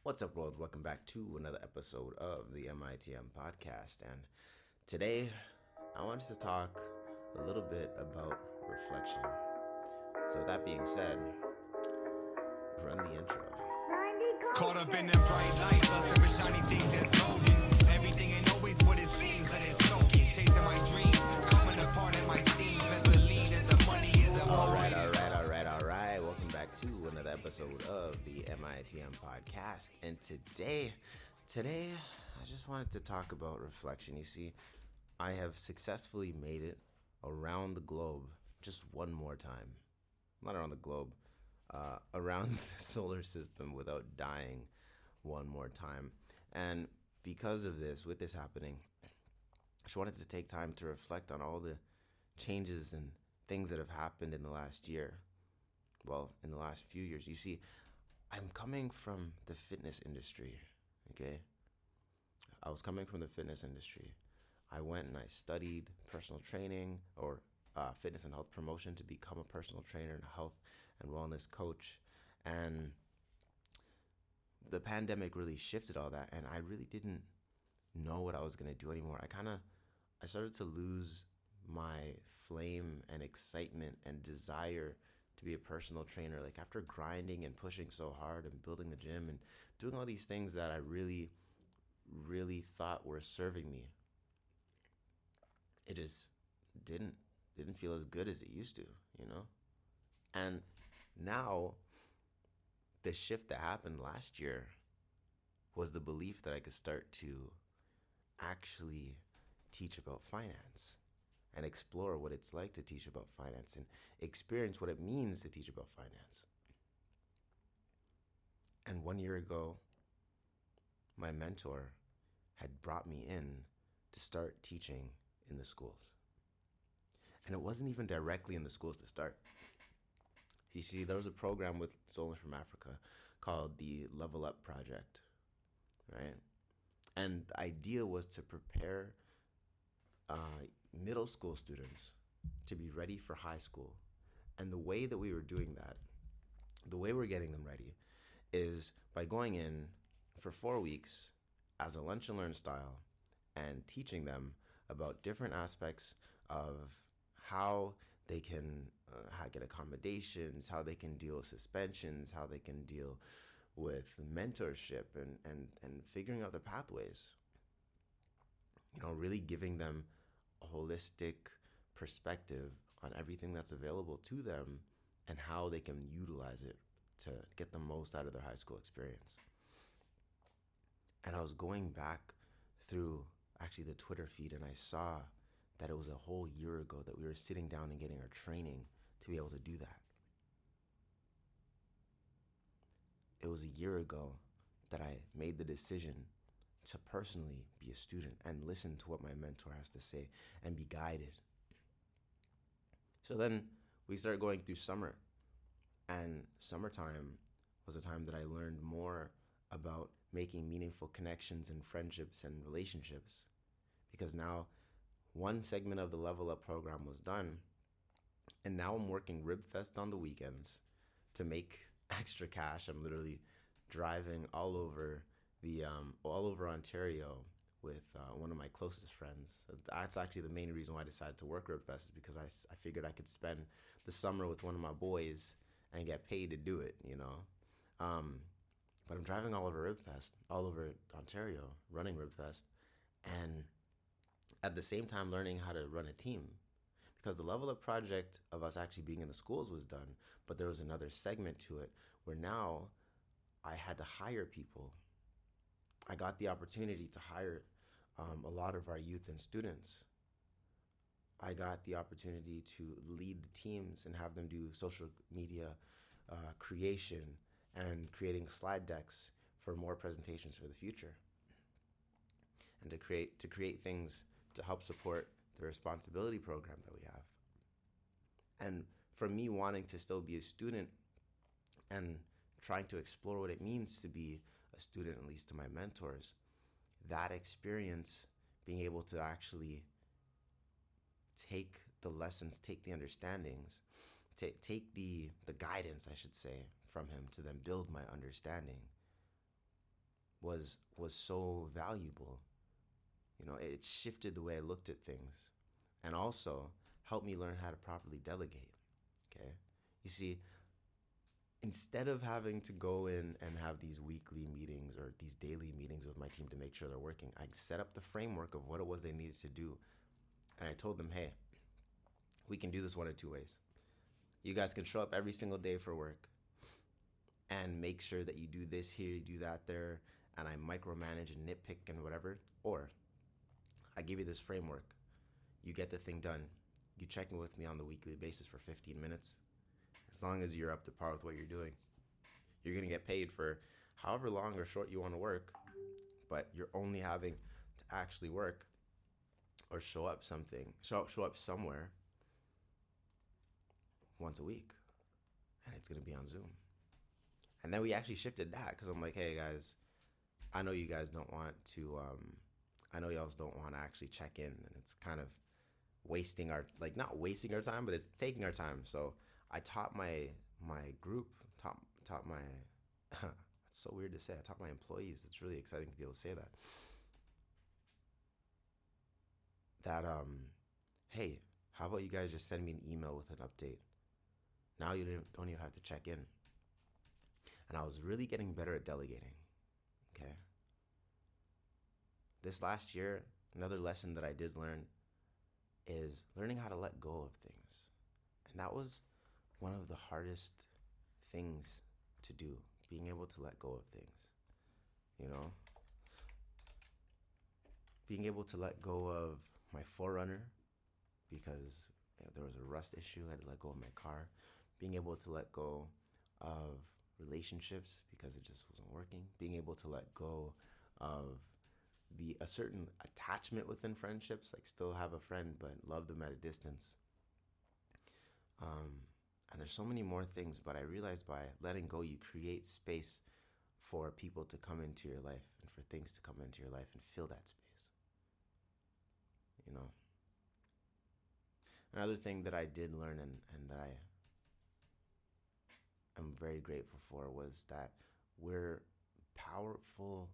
What's up, world? Welcome back to another episode of the MITM podcast. And today, I wanted to talk a little bit about reflection. So, with that being said, run the intro. Caught up in them bright lights, lusting for shiny things that's golden. Everything ain't always what it seems, let it soak in. Chasing my dreams, coming apart at my seams. Best believe that the money is the All right. Welcome back to another episode of the MITM podcast. And today, I just wanted to talk about reflection. You see, I have successfully made it around the globe just one more time. Not around the globe, around the solar system without dying one more time. And because of this, with this happening, I just wanted to take time to reflect on all the changes and things that have happened in the last year. Well, in the last few years. You see, I'm coming from the fitness industry, okay? I was coming from the fitness industry. I went and I studied personal training or fitness and health promotion to become a personal trainer and a health and wellness coach. And the pandemic really shifted all that, and I really didn't know what I was going to do anymore. I started to lose my flame and excitement and desire to be a personal trainer. Like, after grinding and pushing so hard and building the gym and doing all these things that I really, really thought were serving me, it just didn't feel as good as it used to, you know? And now, the shift that happened last year was the belief that I could start to actually teach about finance and explore what it's like to teach about finance and experience what it means to teach about finance. And 1 year ago, my mentor had brought me in to start teaching in the schools. And it wasn't even directly in the schools to start. You see, there was a program with Soldiers from Africa called the Level Up Project, right? And the idea was to prepare middle school students to be ready for high school. And the way that we were doing that, the way we're getting them ready, is by going in for 4 weeks as a lunch and learn style and teaching them about different aspects of how they can get accommodations, how they can deal with suspensions, how they can deal with mentorship and figuring out the pathways. You know, really giving them a holistic perspective on everything that's available to them and how they can utilize it to get the most out of their high school experience. And I was going back through actually the Twitter feed, and I saw that it was a whole year ago that we were sitting down and getting our training to be able to do that. It was a year ago that I made the decision to personally be a student and listen to what my mentor has to say and be guided. So then we started going through summer, and summertime was a time that I learned more about making meaningful connections and friendships and relationships, because now one segment of the Level Up program was done, and now I'm working RibFest on the weekends to make extra cash. I'm literally driving all over Ontario with one of my closest friends. That's actually the main reason why I decided to work RibFest, is because I figured I could spend the summer with one of my boys and get paid to do it, you know. But I'm driving all over RibFest, all over Ontario, running RibFest, and at the same time learning how to run a team. Because the Level Up project of us actually being in the schools was done, but there was another segment to it where now I had to hire people. I got the opportunity to hire a lot of our youth and students. I got the opportunity to lead the teams and have them do social media creation and creating slide decks for more presentations for the future, and to create things to help support the responsibility program that we have. And for me wanting to still be a student and trying to explore what it means to be a student, at least to my mentors, that experience, being able to actually take the lessons, take the understandings, take the guidance, I should say, from him to then build my understanding, was so valuable. You know, it shifted the way I looked at things, and also helped me learn how to properly delegate. Okay, you see, instead of having to go in and have these weekly meetings or these daily meetings with my team to make sure they're working, I set up the framework of what it was they needed to do, and I told them, hey, we can do this one of two ways. You guys can show up every single day for work and make sure that you do this here, you do that there, and I micromanage and nitpick and whatever. Or I give you this framework. You get the thing done. You check in with me on the weekly basis for 15 minutes. As long as you're up to par with what you're doing, you're going to get paid for however long or short you want to work, but you're only having to actually work or show up somewhere once a week, and it's going to be on Zoom. And then we actually shifted that because I'm like, hey guys, I know you guys don't want to, I know y'all don't want to actually check in, and it's kind of wasting our, like, not wasting our time, but it's taking our time. So I taught my group, taught my, it's so weird to say, I taught my employees, it's really exciting to be able to say that, hey, how about you guys just send me an email with an update? Now you don't even have to check in. And I was really getting better at delegating, okay? This last year, another lesson that I did learn is learning how to let go of things. And that was one of the hardest things to do, being able to let go of things, you know? Being able to let go of my Forerunner because there was a rust issue, I had to let go of my car. Being able to let go of relationships because it just wasn't working. Being able to let go of a certain attachment within friendships, like still have a friend but love them at a distance. And there's so many more things, but I realized by letting go, you create space for people to come into your life and for things to come into your life and fill that space. You know? Another thing that I did learn and that I'm very grateful for was that we're powerful.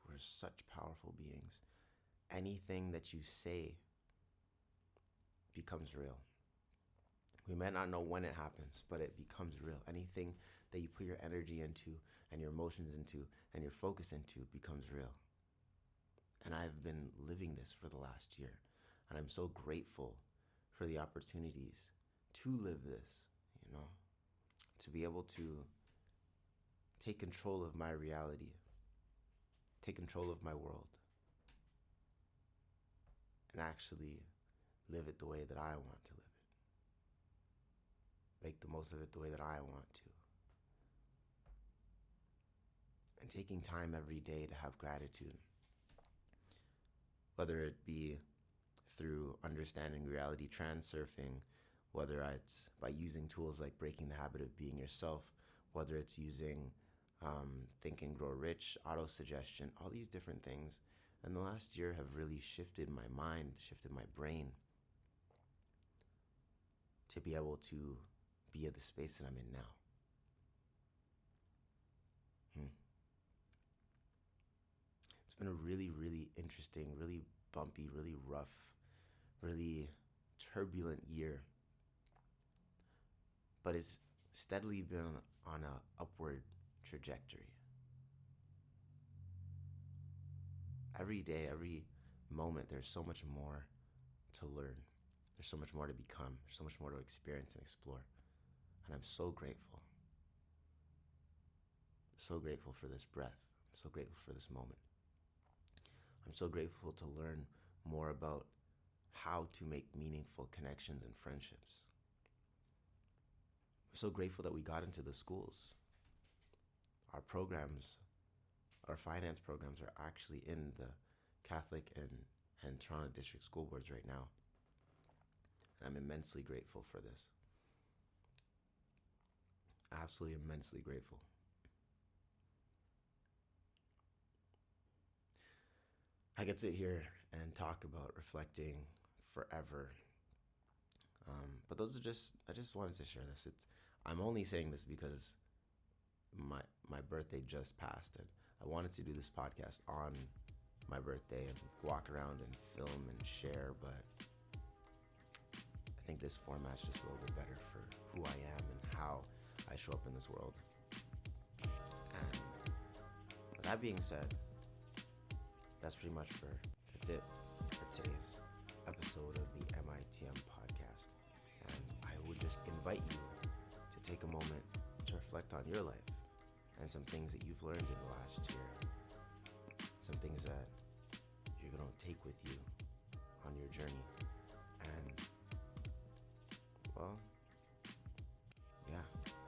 We're such powerful beings. Anything that you say becomes real. We might not know when it happens, but it becomes real. Anything that you put your energy into and your emotions into and your focus into becomes real. And I've been living this for the last year. And I'm so grateful for the opportunities to live this, you know, to be able to take control of my reality, take control of my world, and actually live it the way that I want to live it. Make the most of it the way that I want to. And taking time every day to have gratitude, whether it be through understanding reality transurfing, whether it's by using tools like Breaking the Habit of Being Yourself, whether it's using Think and Grow Rich, auto-suggestion, all these different things. And the last year have really shifted my mind, shifted my brain to be able to be at the space that I'm in now. It's been a really, really interesting, really bumpy, really rough, really turbulent year. But it's steadily been on an upward trajectory. Every day, every moment, there's so much more to learn. There's so much more to become. There's so much more to experience and explore. And I'm so grateful. I'm so grateful for this breath. I'm so grateful for this moment. I'm so grateful to learn more about how to make meaningful connections and friendships. I'm so grateful that we got into the schools. Our programs, our finance programs are actually in the Catholic and Toronto District School Boards right now. And I'm immensely grateful for this. Absolutely immensely grateful. I could sit here and talk about reflecting forever. But those are I just wanted to share this. I'm only saying this because my birthday just passed, and I wanted to do this podcast on my birthday and walk around and film and share, but I think this format's just a little bit better for who I am and how I show up in this world. And with that being said, that's it for today's episode of the MITM podcast. And I would just invite you to take a moment to reflect on your life and some things that you've learned in the last year, some things that you're going to take with you on your journey. And, well, yeah,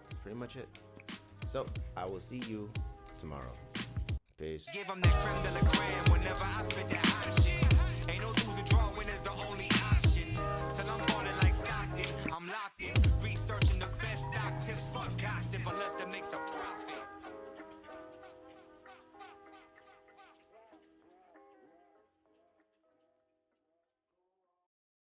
that's pretty much it. So, I will see you tomorrow. Peace. Give 'em that creme de la creme whenever I spit that hot shit.